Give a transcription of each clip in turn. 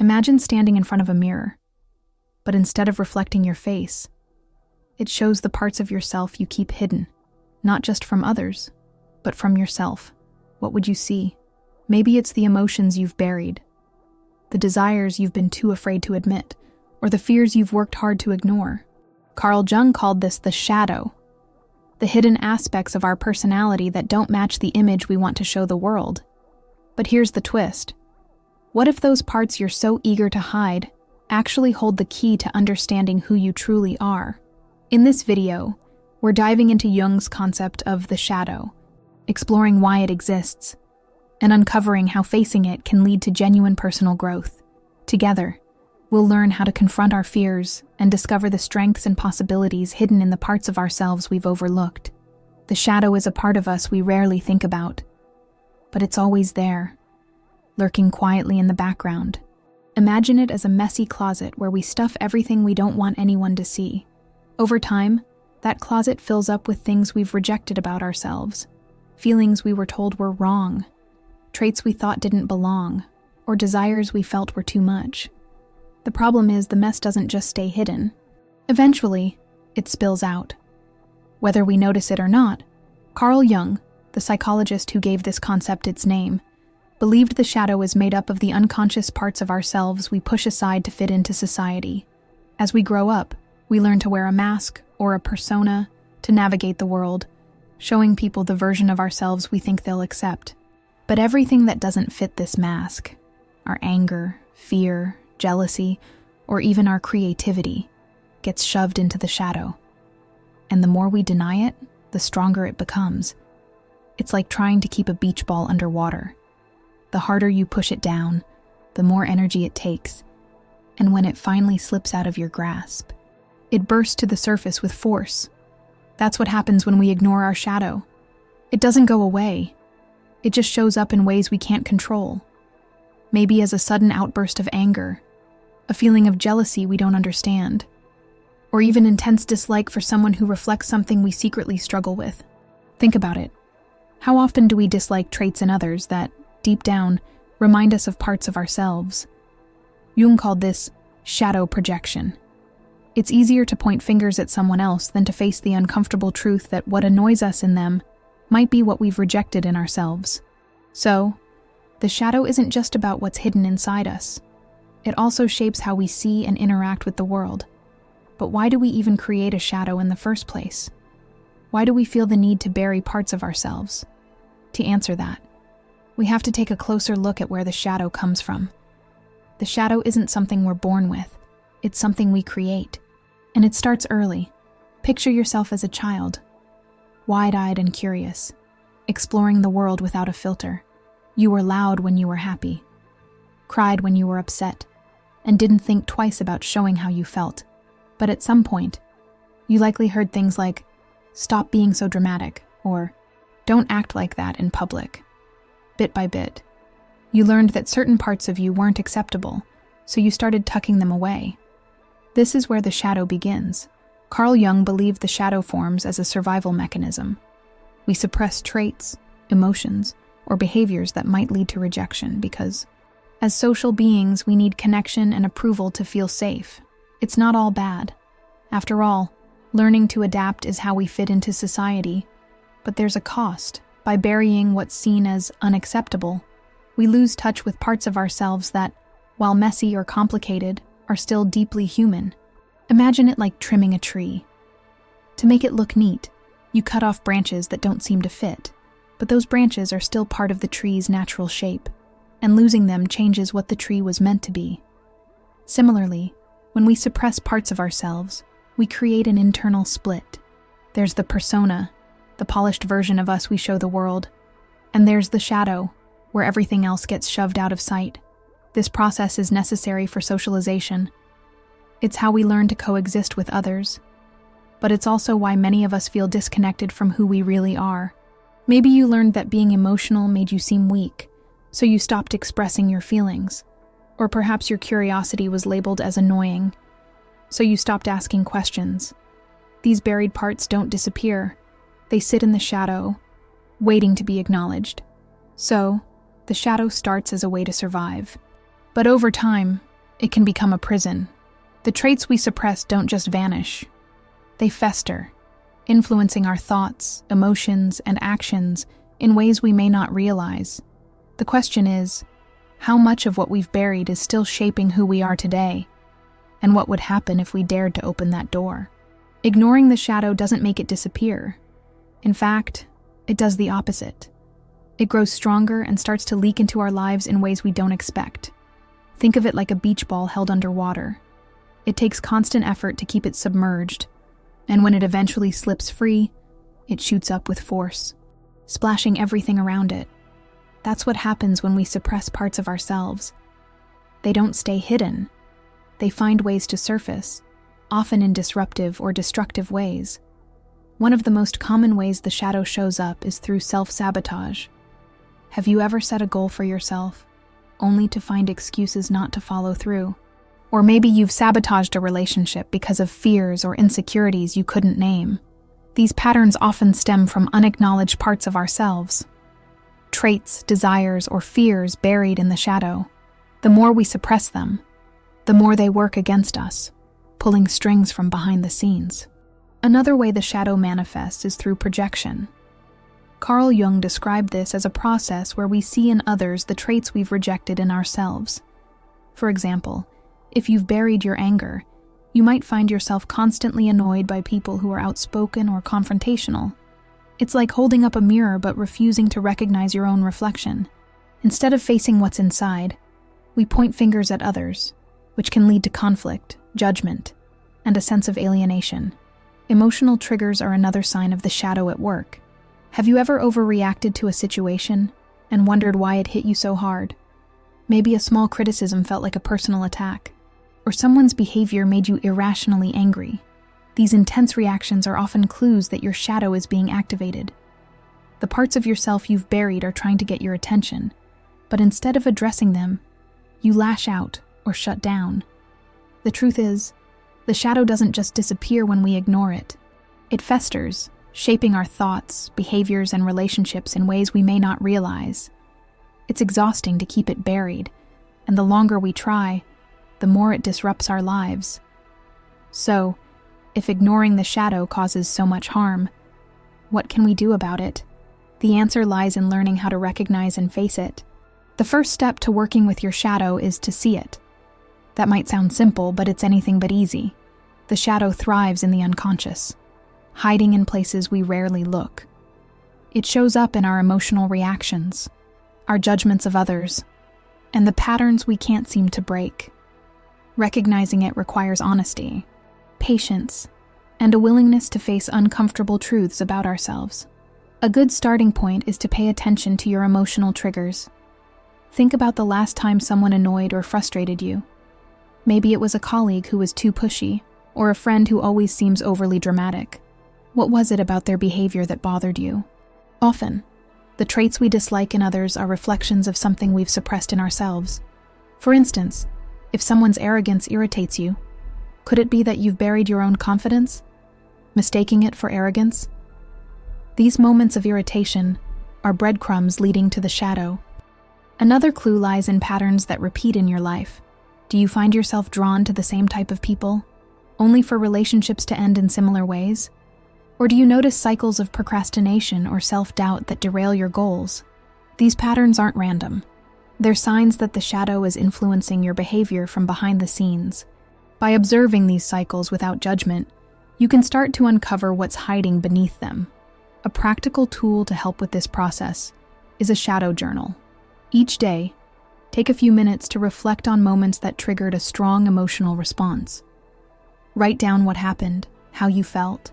Imagine standing in front of a mirror, but instead of reflecting your face, it shows the parts of yourself you keep hidden, not just from others, but from yourself. What would you see? Maybe it's the emotions you've buried, the desires you've been too afraid to admit, or the fears you've worked hard to ignore. Carl Jung called this the shadow, the hidden aspects of our personality that don't match the image we want to show the world. But here's the twist. What if those parts you're so eager to hide actually hold the key to understanding who you truly are? In this video, we're diving into Jung's concept of the shadow, exploring why it exists, and uncovering how facing it can lead to genuine personal growth. Together, we'll learn how to confront our fears and discover the strengths and possibilities hidden in the parts of ourselves we've overlooked. The shadow is a part of us we rarely think about, but it's always there, lurking quietly in the background. Imagine it as a messy closet where we stuff everything we don't want anyone to see. Over time, that closet fills up with things we've rejected about ourselves, feelings we were told were wrong, traits we thought didn't belong, or desires we felt were too much. The problem is the mess doesn't just stay hidden. Eventually, it spills out. Whether we notice it or not, Carl Jung, the psychologist who gave this concept its name, believed the shadow is made up of the unconscious parts of ourselves we push aside to fit into society. As we grow up, we learn to wear a mask or a persona to navigate the world, showing people the version of ourselves we think they'll accept. But everything that doesn't fit this mask, our anger, fear, jealousy, or even our creativity, gets shoved into the shadow. And the more we deny it, the stronger it becomes. It's like trying to keep a beach ball underwater. The harder you push it down, the more energy it takes. And when it finally slips out of your grasp, it bursts to the surface with force. That's what happens when we ignore our shadow. It doesn't go away. It just shows up in ways we can't control. Maybe as a sudden outburst of anger, a feeling of jealousy we don't understand, or even intense dislike for someone who reflects something we secretly struggle with. Think about it. How often do we dislike traits in others that, deep down, remind us of parts of ourselves? Jung called this shadow projection. It's easier to point fingers at someone else than to face the uncomfortable truth that what annoys us in them might be what we've rejected in ourselves. So, the shadow isn't just about what's hidden inside us. It also shapes how we see and interact with the world. But why do we even create a shadow in the first place? Why do we feel the need to bury parts of ourselves? To answer that, we have to take a closer look at where the shadow comes from. The shadow isn't something we're born with. It's something we create. And it starts early. Picture yourself as a child, wide-eyed and curious, exploring the world without a filter. You were loud when you were happy, cried when you were upset, and didn't think twice about showing how you felt. But at some point, you likely heard things like, "Stop being so dramatic," or "Don't act like that in public." Bit by bit, you learned that certain parts of you weren't acceptable, so you started tucking them away. This is where the shadow begins. Carl Jung believed the shadow forms as a survival mechanism. We suppress traits, emotions, or behaviors that might lead to rejection because, as social beings, we need connection and approval to feel safe. It's not all bad. After all, learning to adapt is how we fit into society. But there's a cost. By burying what's seen as unacceptable, we lose touch with parts of ourselves that, while messy or complicated, are still deeply human. Imagine it like trimming a tree. To make it look neat, you cut off branches that don't seem to fit, but those branches are still part of the tree's natural shape, and losing them changes what the tree was meant to be. Similarly, when we suppress parts of ourselves, we create an internal split. There's the persona, the polished version of us we show the world, and there's the shadow, where everything else gets shoved out of sight. This process is necessary for socialization. It's how we learn to coexist with others. But it's also why many of us feel disconnected from who we really are. Maybe you learned that being emotional made you seem weak, so you stopped expressing your feelings. Or perhaps your curiosity was labeled as annoying, so you stopped asking questions. These buried parts don't disappear. They sit in the shadow, waiting to be acknowledged. So, the shadow starts as a way to survive. But over time, it can become a prison. The traits we suppress don't just vanish. They fester, influencing our thoughts, emotions, and actions in ways we may not realize. The question is, how much of what we've buried is still shaping who we are today? And what would happen if we dared to open that door? Ignoring the shadow doesn't make it disappear. In fact, it does the opposite. It grows stronger and starts to leak into our lives in ways we don't expect. Think of it like a beach ball held underwater. It takes constant effort to keep it submerged, and when it eventually slips free, it shoots up with force, splashing everything around it. That's what happens when we suppress parts of ourselves. They don't stay hidden. They find ways to surface, often in disruptive or destructive ways. One of the most common ways the shadow shows up is through self-sabotage. Have you ever set a goal for yourself, only to find excuses not to follow through? Or maybe you've sabotaged a relationship because of fears or insecurities you couldn't name. These patterns often stem from unacknowledged parts of ourselves. Traits, desires, or fears buried in the shadow. The more we suppress them, the more they work against us, pulling strings from behind the scenes. Another way the shadow manifests is through projection. Carl Jung described this as a process where we see in others the traits we've rejected in ourselves. For example, if you've buried your anger, you might find yourself constantly annoyed by people who are outspoken or confrontational. It's like holding up a mirror but refusing to recognize your own reflection. Instead of facing what's inside, we point fingers at others, which can lead to conflict, judgment, and a sense of alienation. Emotional triggers are another sign of the shadow at work. Have you ever overreacted to a situation and wondered why it hit you so hard? Maybe a small criticism felt like a personal attack, or someone's behavior made you irrationally angry. These intense reactions are often clues that your shadow is being activated. The parts of yourself you've buried are trying to get your attention, but instead of addressing them, you lash out or shut down. The truth is, the shadow doesn't just disappear when we ignore it. It festers, shaping our thoughts, behaviors, and relationships in ways we may not realize. It's exhausting to keep it buried, and the longer we try, the more it disrupts our lives. So, if ignoring the shadow causes so much harm, what can we do about it? The answer lies in learning how to recognize and face it. The first step to working with your shadow is to see it. That might sound simple, but it's anything but easy. The shadow thrives in the unconscious, hiding in places we rarely look. It shows up in our emotional reactions, our judgments of others, and the patterns we can't seem to break. Recognizing it requires honesty, patience, and a willingness to face uncomfortable truths about ourselves. A good starting point is to pay attention to your emotional triggers. Think about the last time someone annoyed or frustrated you. Maybe it was a colleague who was too pushy, or a friend who always seems overly dramatic. What was it about their behavior that bothered you? Often, the traits we dislike in others are reflections of something we've suppressed in ourselves. For instance, if someone's arrogance irritates you, could it be that you've buried your own confidence, mistaking it for arrogance? These moments of irritation are breadcrumbs leading to the shadow. Another clue lies in patterns that repeat in your life. Do you find yourself drawn to the same type of people, only for relationships to end in similar ways? Or do you notice cycles of procrastination or self-doubt that derail your goals? These patterns aren't random. They're signs that the shadow is influencing your behavior from behind the scenes. By observing these cycles without judgment, you can start to uncover what's hiding beneath them. A practical tool to help with this process is a shadow journal. Each day, take a few minutes to reflect on moments that triggered a strong emotional response. Write down what happened, how you felt,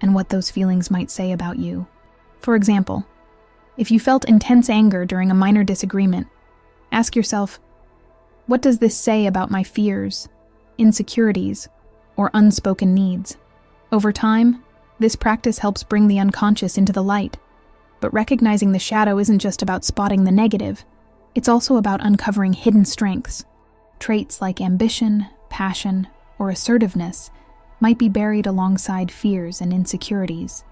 and what those feelings might say about you. For example, if you felt intense anger during a minor disagreement, ask yourself, what does this say about my fears, insecurities, or unspoken needs? Over time, this practice helps bring the unconscious into the light. But recognizing the shadow isn't just about spotting the negative, it's also about uncovering hidden strengths. Traits like ambition, passion, or assertiveness might be buried alongside fears and insecurities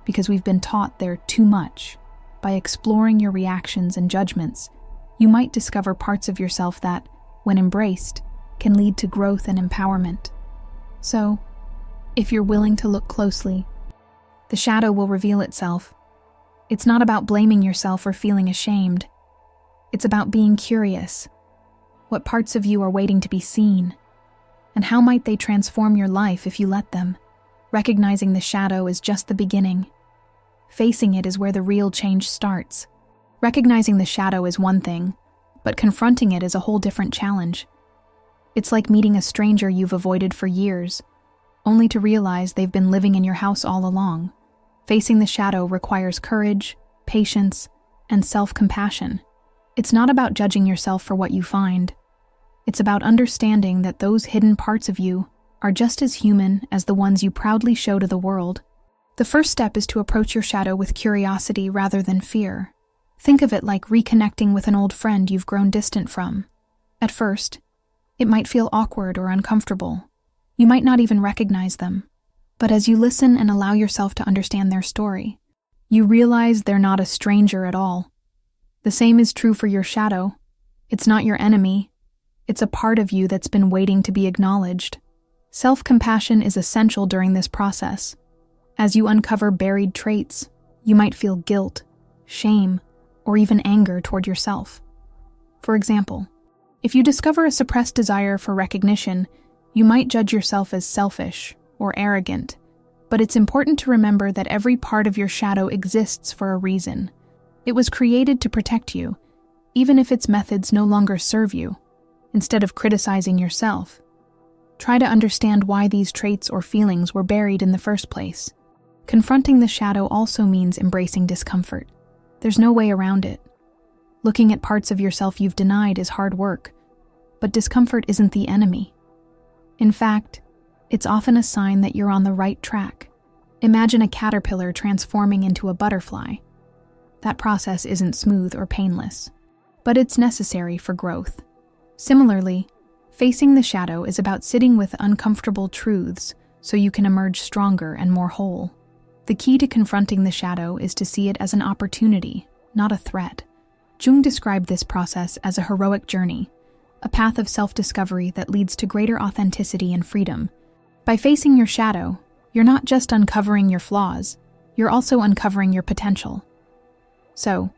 because we've been taught they're too much. By exploring your reactions and judgments, you might discover parts of yourself that, when embraced, can lead to growth and empowerment. So, if you're willing to look closely, the shadow will reveal itself. It's not about blaming yourself or feeling ashamed. It's about being curious. What parts of you are waiting to be seen? And how might they transform your life if you let them? Recognizing the shadow is just the beginning. Facing it is where the real change starts. Recognizing the shadow is one thing, but confronting it is a whole different challenge. It's like meeting a stranger you've avoided for years, only to realize they've been living in your house all along. Facing the shadow requires courage, patience, and self-compassion. It's not about judging yourself for what you find. It's about understanding that those hidden parts of you are just as human as the ones you proudly show to the world. The first step is to approach your shadow with curiosity rather than fear. Think of it like reconnecting with an old friend you've grown distant from. At first, it might feel awkward or uncomfortable. You might not even recognize them. But as you listen and allow yourself to understand their story, you realize they're not a stranger at all. The same is true for your shadow. It's not your enemy. It's a part of you that's been waiting to be acknowledged. Self-compassion is essential during this process. As you uncover buried traits, you might feel guilt, shame, or even anger toward yourself. For example, if you discover a suppressed desire for recognition, you might judge yourself as selfish or arrogant, but it's important to remember that every part of your shadow exists for a reason. It was created to protect you, even if its methods no longer serve you. Instead of criticizing yourself, try to understand why these traits or feelings were buried in the first place. Confronting the shadow also means embracing discomfort. There's no way around it. Looking at parts of yourself you've denied is hard work, but discomfort isn't the enemy. In fact, it's often a sign that you're on the right track. Imagine a caterpillar transforming into a butterfly. That process isn't smooth or painless, but it's necessary for growth. Similarly, facing the shadow is about sitting with uncomfortable truths so you can emerge stronger and more whole. The key to confronting the shadow is to see it as an opportunity, not a threat. Jung described this process as a heroic journey, a path of self-discovery that leads to greater authenticity and freedom. By facing your shadow, you're not just uncovering your flaws, you're also uncovering your potential. So,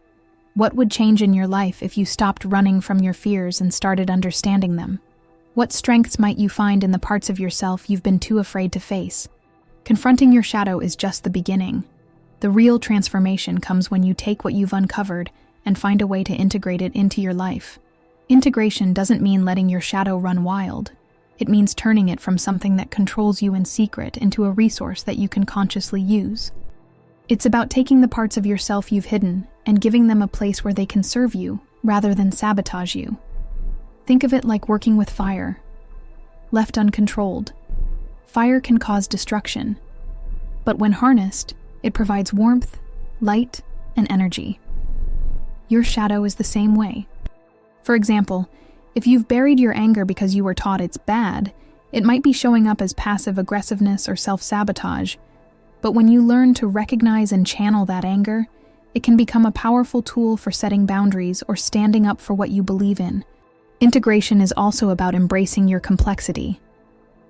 what would change in your life if you stopped running from your fears and started understanding them? What strengths might you find in the parts of yourself you've been too afraid to face? Confronting your shadow is just the beginning. The real transformation comes when you take what you've uncovered and find a way to integrate it into your life. Integration doesn't mean letting your shadow run wild. It means turning it from something that controls you in secret into a resource that you can consciously use. It's about taking the parts of yourself you've hidden and giving them a place where they can serve you rather than sabotage you. Think of it like working with fire. Left uncontrolled, fire can cause destruction, but when harnessed, it provides warmth, light, and energy. Your shadow is the same way. For example, if you've buried your anger because you were taught it's bad, it might be showing up as passive aggressiveness or self-sabotage. But when you learn to recognize and channel that anger, it can become a powerful tool for setting boundaries or standing up for what you believe in. Integration is also about embracing your complexity.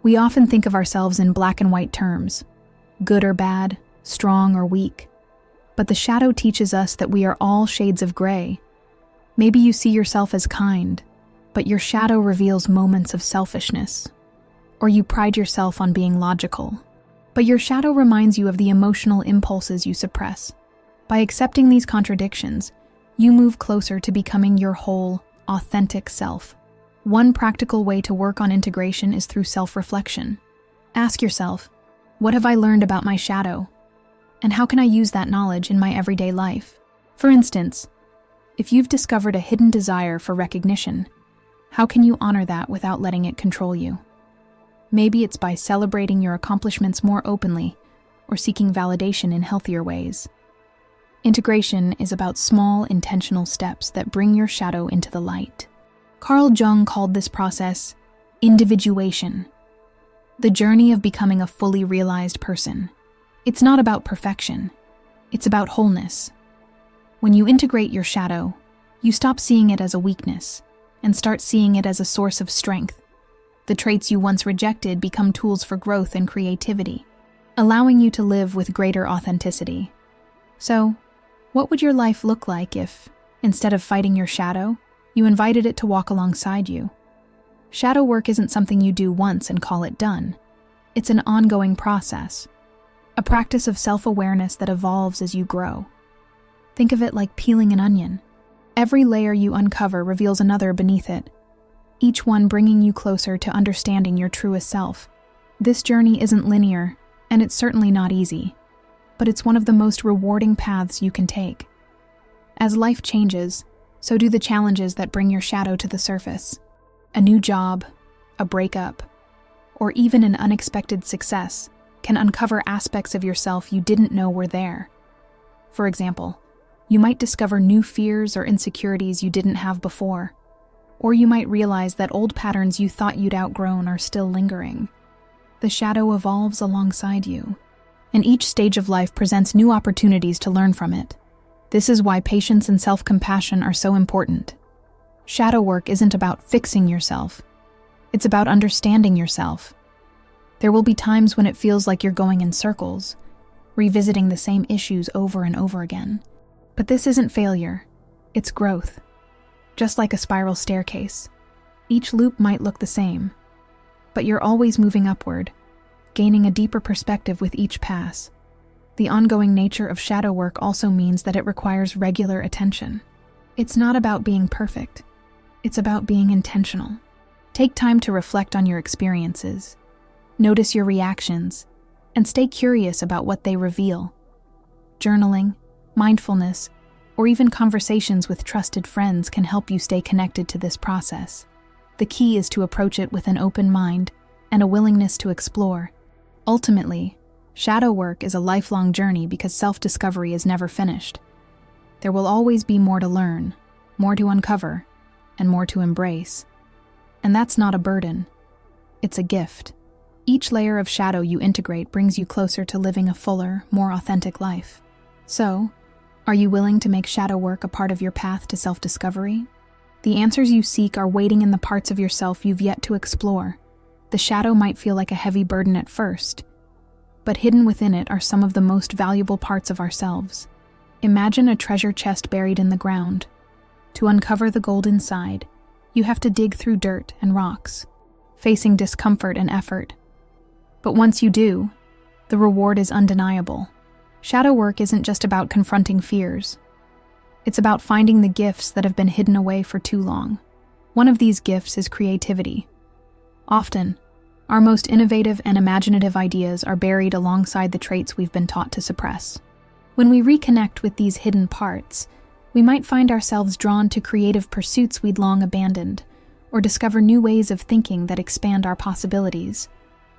We often think of ourselves in black and white terms, good or bad, strong or weak. But the shadow teaches us that we are all shades of gray. Maybe you see yourself as kind, but your shadow reveals moments of selfishness. Or you pride yourself on being logical, but your shadow reminds you of the emotional impulses you suppress. By accepting these contradictions, you move closer to becoming your whole, authentic self. One practical way to work on integration is through self-reflection. Ask yourself, what have I learned about my shadow? And how can I use that knowledge in my everyday life? For instance, if you've discovered a hidden desire for recognition, how can you honor that without letting it control you? Maybe it's by celebrating your accomplishments more openly or seeking validation in healthier ways. Integration is about small, intentional steps that bring your shadow into the light. Carl Jung called this process individuation, the journey of becoming a fully realized person. It's not about perfection, it's about wholeness. When you integrate your shadow, you stop seeing it as a weakness and start seeing it as a source of strength. The traits you once rejected become tools for growth and creativity, allowing you to live with greater authenticity. So, what would your life look like if, instead of fighting your shadow, you invited it to walk alongside you? Shadow work isn't something you do once and call it done. It's an ongoing process, a practice of self-awareness that evolves as you grow. Think of it like peeling an onion. Every layer you uncover reveals another beneath it, each one bringing you closer to understanding your truest self. This journey isn't linear, and it's certainly not easy, but it's one of the most rewarding paths you can take. As life changes, so do the challenges that bring your shadow to the surface. A new job, a breakup, or even an unexpected success can uncover aspects of yourself you didn't know were there. For example, you might discover new fears or insecurities you didn't have before, or you might realize that old patterns you thought you'd outgrown are still lingering. The shadow evolves alongside you, and each stage of life presents new opportunities to learn from it. This is why patience and self-compassion are so important. Shadow work isn't about fixing yourself. It's about understanding yourself. There will be times when it feels like you're going in circles, revisiting the same issues over and over again. But this isn't failure, it's growth. Just like a spiral staircase, each loop might look the same, but you're always moving upward, gaining a deeper perspective with each pass. The ongoing nature of shadow work also means that it requires regular attention. It's not about being perfect. It's about being intentional. Take time to reflect on your experiences, notice your reactions, and stay curious about what they reveal. Journaling, mindfulness, or even conversations with trusted friends can help you stay connected to this process. The key is to approach it with an open mind and a willingness to explore. Ultimately, shadow work is a lifelong journey because self-discovery is never finished. There will always be more to learn, more to uncover, and more to embrace. And that's not a burden. It's a gift. Each layer of shadow you integrate brings you closer to living a fuller, more authentic life. So, are you willing to make shadow work a part of your path to self-discovery? The answers you seek are waiting in the parts of yourself you've yet to explore. The shadow might feel like a heavy burden at first, but hidden within it are some of the most valuable parts of ourselves. Imagine a treasure chest buried in the ground. To uncover the gold inside, you have to dig through dirt and rocks, facing discomfort and effort. But once you do, the reward is undeniable. Shadow work isn't just about confronting fears. It's about finding the gifts that have been hidden away for too long. One of these gifts is creativity. Often, our most innovative and imaginative ideas are buried alongside the traits we've been taught to suppress. When we reconnect with these hidden parts, we might find ourselves drawn to creative pursuits we'd long abandoned, or discover new ways of thinking that expand our possibilities.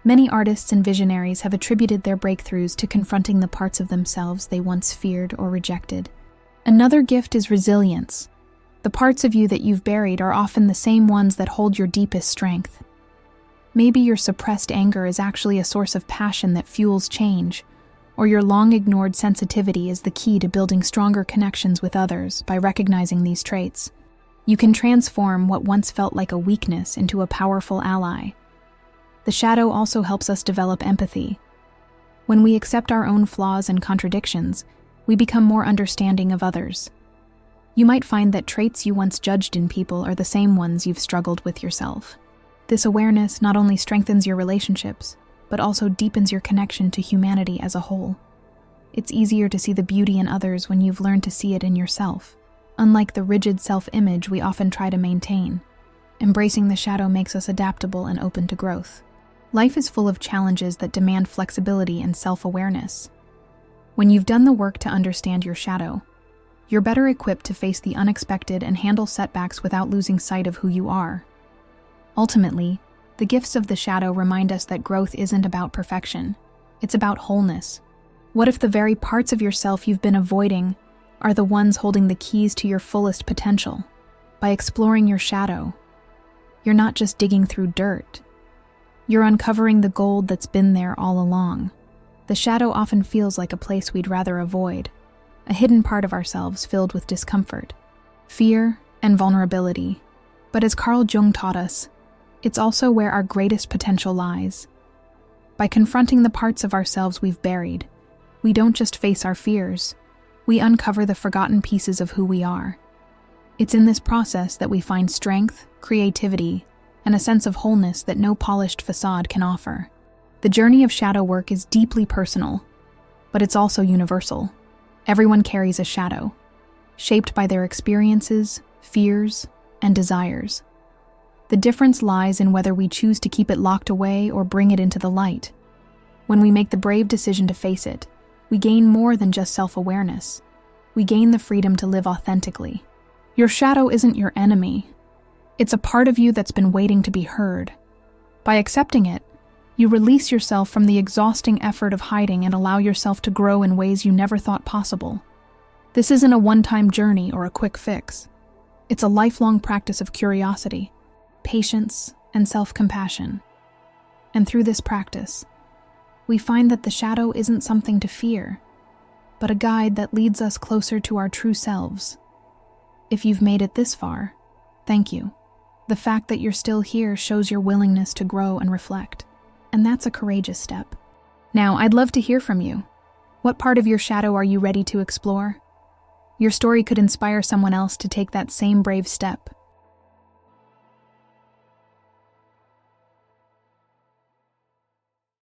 Many artists and visionaries have attributed their breakthroughs to confronting the parts of themselves they once feared or rejected. Another gift is resilience. The parts of you that you've buried are often the same ones that hold your deepest strength. Maybe your suppressed anger is actually a source of passion that fuels change, or your long-ignored sensitivity is the key to building stronger connections with others by recognizing these traits. You can transform what once felt like a weakness into a powerful ally. The shadow also helps us develop empathy. When we accept our own flaws and contradictions, we become more understanding of others. You might find that traits you once judged in people are the same ones you've struggled with yourself. This awareness not only strengthens your relationships, but also deepens your connection to humanity as a whole. It's easier to see the beauty in others when you've learned to see it in yourself. Unlike the rigid self-image we often try to maintain, embracing the shadow makes us adaptable and open to growth. Life is full of challenges that demand flexibility and self-awareness. When you've done the work to understand your shadow, you're better equipped to face the unexpected and handle setbacks without losing sight of who you are. Ultimately, the gifts of the shadow remind us that growth isn't about perfection. It's about wholeness. What if the very parts of yourself you've been avoiding are the ones holding the keys to your fullest potential? By exploring your shadow, you're not just digging through dirt. You're uncovering the gold that's been there all along. The shadow often feels like a place we'd rather avoid, a hidden part of ourselves filled with discomfort, fear, and vulnerability. But as Carl Jung taught us, it's also where our greatest potential lies. By confronting the parts of ourselves we've buried, we don't just face our fears, we uncover the forgotten pieces of who we are. It's in this process that we find strength, creativity, and a sense of wholeness that no polished facade can offer. The journey of shadow work is deeply personal, but it's also universal. Everyone carries a shadow, shaped by their experiences, fears, and desires. The difference lies in whether we choose to keep it locked away or bring it into the light. When we make the brave decision to face it, we gain more than just self-awareness. We gain the freedom to live authentically. Your shadow isn't your enemy. It's a part of you that's been waiting to be heard. By accepting it, you release yourself from the exhausting effort of hiding and allow yourself to grow in ways you never thought possible. This isn't a one-time journey or a quick fix. It's a lifelong practice of curiosity, patience, and self-compassion. And through this practice, we find that the shadow isn't something to fear, but a guide that leads us closer to our true selves. If you've made it this far, thank you. The fact that you're still here shows your willingness to grow and reflect, and that's a courageous step. Now, I'd love to hear from you. What part of your shadow are you ready to explore? Your story could inspire someone else to take that same brave step.